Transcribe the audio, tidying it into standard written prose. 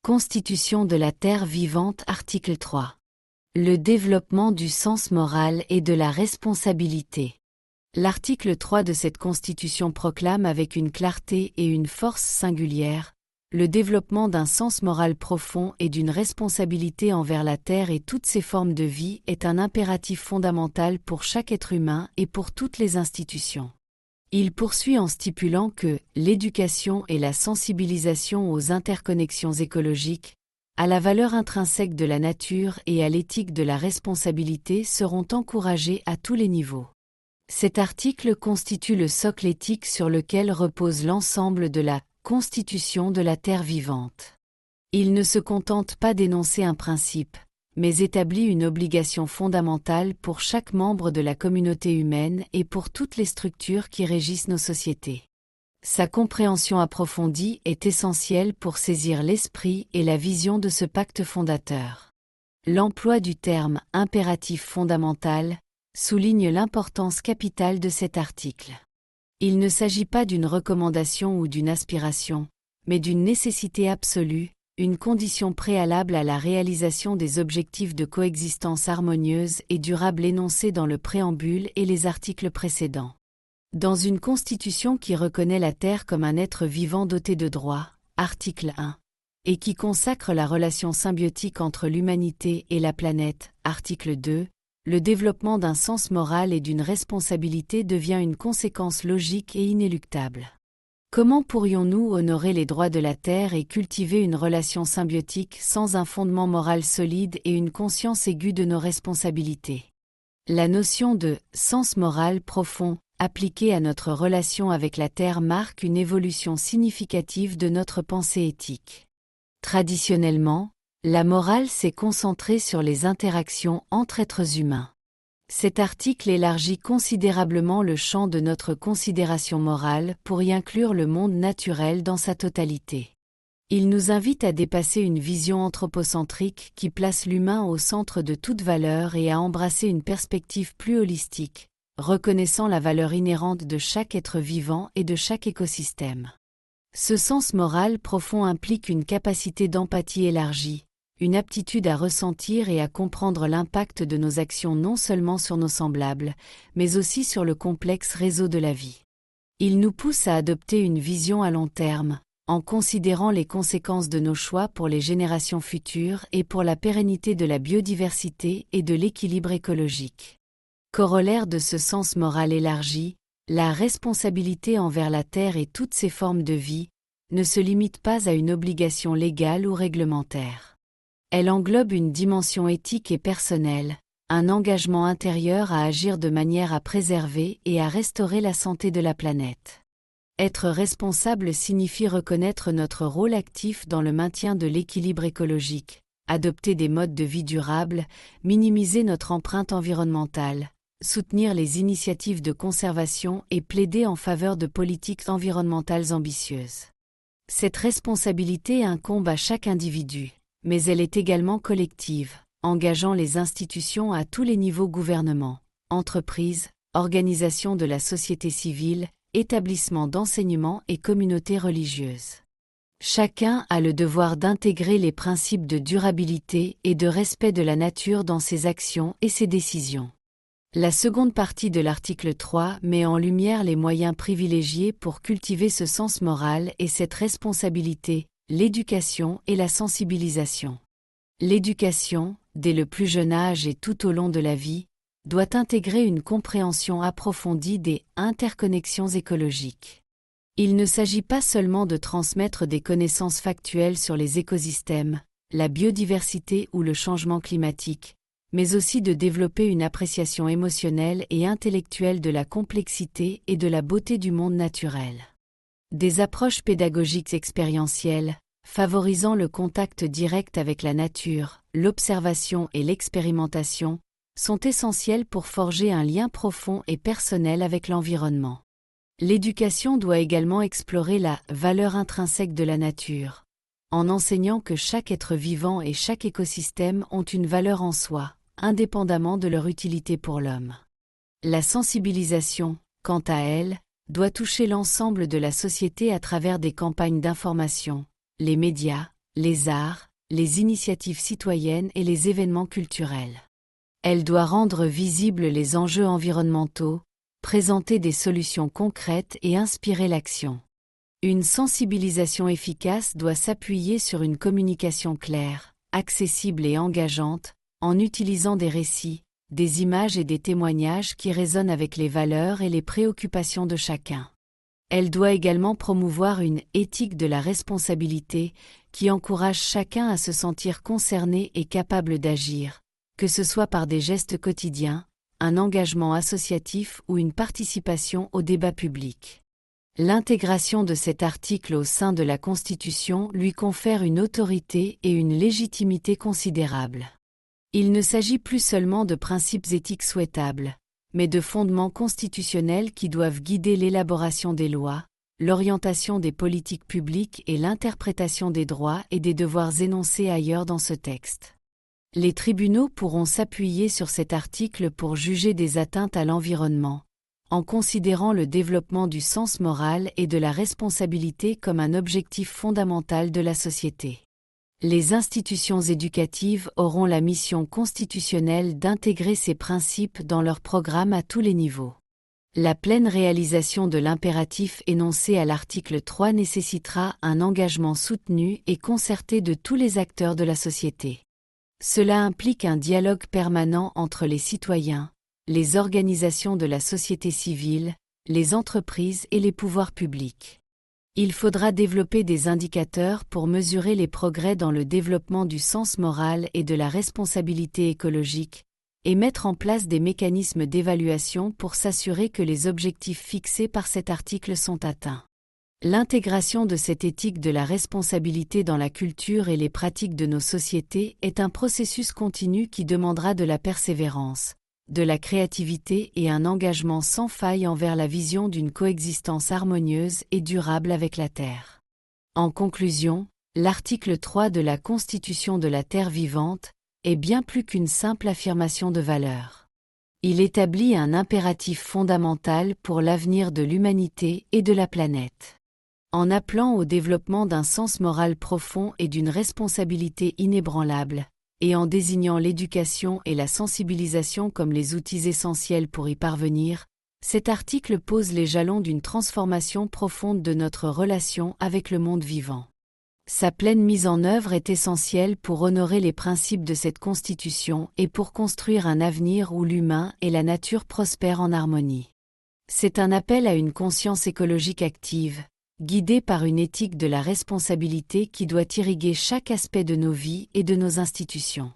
Constitution de la Terre vivante. Article 3. Le développement du sens moral et de la responsabilité. L'article 3 de cette Constitution proclame avec une clarté et une force singulières le développement d'un sens moral profond et d'une responsabilité envers la Terre et toutes ses formes de vie est un impératif fondamental pour chaque être humain et pour toutes les institutions. Il poursuit en stipulant que l'éducation et la sensibilisation aux interconnexions écologiques, à la valeur intrinsèque de la nature et à l'éthique de la responsabilité seront encouragées à tous les niveaux. Cet article constitue le socle éthique sur lequel repose l'ensemble de la Constitution de la Terre vivante. Il ne se contente pas d'énoncer un principe, mais établit une obligation fondamentale pour chaque membre de la communauté humaine et pour toutes les structures qui régissent nos sociétés. Sa compréhension approfondie est essentielle pour saisir l'esprit et la vision de ce pacte fondateur. L'emploi du terme « impératif fondamental » souligne l'importance capitale de cet article. Il ne s'agit pas d'une recommandation ou d'une aspiration, mais d'une nécessité absolue, une condition préalable à la réalisation des objectifs de coexistence harmonieuse et durable énoncés dans le préambule et les articles précédents. Dans une constitution qui reconnaît la Terre comme un être vivant doté de droits, article 1, et qui consacre la relation symbiotique entre l'humanité et la planète, article 2, le développement d'un sens moral et d'une responsabilité devient une conséquence logique et inéluctable. Comment pourrions-nous honorer les droits de la Terre et cultiver une relation symbiotique sans un fondement moral solide et une conscience aiguë de nos responsabilités? La notion de « sens moral profond » appliquée à notre relation avec la Terre marque une évolution significative de notre pensée éthique. Traditionnellement, la morale s'est concentrée sur les interactions entre êtres humains. Cet article élargit considérablement le champ de notre considération morale pour y inclure le monde naturel dans sa totalité. Il nous invite à dépasser une vision anthropocentrique qui place l'humain au centre de toute valeur et à embrasser une perspective plus holistique, reconnaissant la valeur inhérente de chaque être vivant et de chaque écosystème. Ce sens moral profond implique une capacité d'empathie élargie, une aptitude à ressentir et à comprendre l'impact de nos actions non seulement sur nos semblables, mais aussi sur le complexe réseau de la vie. Il nous pousse à adopter une vision à long terme, en considérant les conséquences de nos choix pour les générations futures et pour la pérennité de la biodiversité et de l'équilibre écologique. Corollaire de ce sens moral élargi, la responsabilité envers la Terre et toutes ses formes de vie ne se limite pas à une obligation légale ou réglementaire. Elle englobe une dimension éthique et personnelle, un engagement intérieur à agir de manière à préserver et à restaurer la santé de la planète. Être responsable signifie reconnaître notre rôle actif dans le maintien de l'équilibre écologique, adopter des modes de vie durables, minimiser notre empreinte environnementale, soutenir les initiatives de conservation et plaider en faveur de politiques environnementales ambitieuses. Cette responsabilité incombe à chaque individu, mais elle est également collective, engageant les institutions à tous les niveaux: gouvernement, entreprises, organisations de la société civile, établissements d'enseignement et communautés religieuses. Chacun a le devoir d'intégrer les principes de durabilité et de respect de la nature dans ses actions et ses décisions. La seconde partie de l'article 3 met en lumière les moyens privilégiés pour cultiver ce sens moral et cette responsabilité: l'éducation et la sensibilisation. L'éducation, dès le plus jeune âge et tout au long de la vie, doit intégrer une compréhension approfondie des interconnexions écologiques. Il ne s'agit pas seulement de transmettre des connaissances factuelles sur les écosystèmes, la biodiversité ou le changement climatique, mais aussi de développer une appréciation émotionnelle et intellectuelle de la complexité et de la beauté du monde naturel. Des approches pédagogiques expérientielles, favorisant le contact direct avec la nature, l'observation et l'expérimentation, sont essentielles pour forger un lien profond et personnel avec l'environnement. L'éducation doit également explorer la valeur intrinsèque de la nature, en enseignant que chaque être vivant et chaque écosystème ont une valeur en soi, indépendamment de leur utilité pour l'homme. La sensibilisation, quant à elle, doit toucher l'ensemble de la société à travers des campagnes d'information, les médias, les arts, les initiatives citoyennes et les événements culturels. Elle doit rendre visibles les enjeux environnementaux, présenter des solutions concrètes et inspirer l'action. Une sensibilisation efficace doit s'appuyer sur une communication claire, accessible et engageante, en utilisant des récits, des images et des témoignages qui résonnent avec les valeurs et les préoccupations de chacun. Elle doit également promouvoir une éthique de la responsabilité qui encourage chacun à se sentir concerné et capable d'agir, que ce soit par des gestes quotidiens, un engagement associatif ou une participation au débat public. L'intégration de cet article au sein de la Constitution lui confère une autorité et une légitimité considérables. Il ne s'agit plus seulement de principes éthiques souhaitables, mais de fondements constitutionnels qui doivent guider l'élaboration des lois, l'orientation des politiques publiques et l'interprétation des droits et des devoirs énoncés ailleurs dans ce texte. Les tribunaux pourront s'appuyer sur cet article pour juger des atteintes à l'environnement, en considérant le développement du sens moral et de la responsabilité comme un objectif fondamental de la société. Les institutions éducatives auront la mission constitutionnelle d'intégrer ces principes dans leurs programmes à tous les niveaux. La pleine réalisation de l'impératif énoncé à l'article 3 nécessitera un engagement soutenu et concerté de tous les acteurs de la société. Cela implique un dialogue permanent entre les citoyens, les organisations de la société civile, les entreprises et les pouvoirs publics. Il faudra développer des indicateurs pour mesurer les progrès dans le développement du sens moral et de la responsabilité écologique, et mettre en place des mécanismes d'évaluation pour s'assurer que les objectifs fixés par cet article sont atteints. L'intégration de cette éthique de la responsabilité dans la culture et les pratiques de nos sociétés est un processus continu qui demandera de la persévérance, de la créativité et un engagement sans faille envers la vision d'une coexistence harmonieuse et durable avec la Terre. En conclusion, l'article 3 de la Constitution de la Terre vivante est bien plus qu'une simple affirmation de valeur. Il établit un impératif fondamental pour l'avenir de l'humanité et de la planète. En appelant au développement d'un sens moral profond et d'une responsabilité inébranlable, et en désignant l'éducation et la sensibilisation comme les outils essentiels pour y parvenir, cet article pose les jalons d'une transformation profonde de notre relation avec le monde vivant. Sa pleine mise en œuvre est essentielle pour honorer les principes de cette Constitution et pour construire un avenir où l'humain et la nature prospèrent en harmonie. C'est un appel à une conscience écologique active, guidée par une éthique de la responsabilité qui doit irriguer chaque aspect de nos vies et de nos institutions.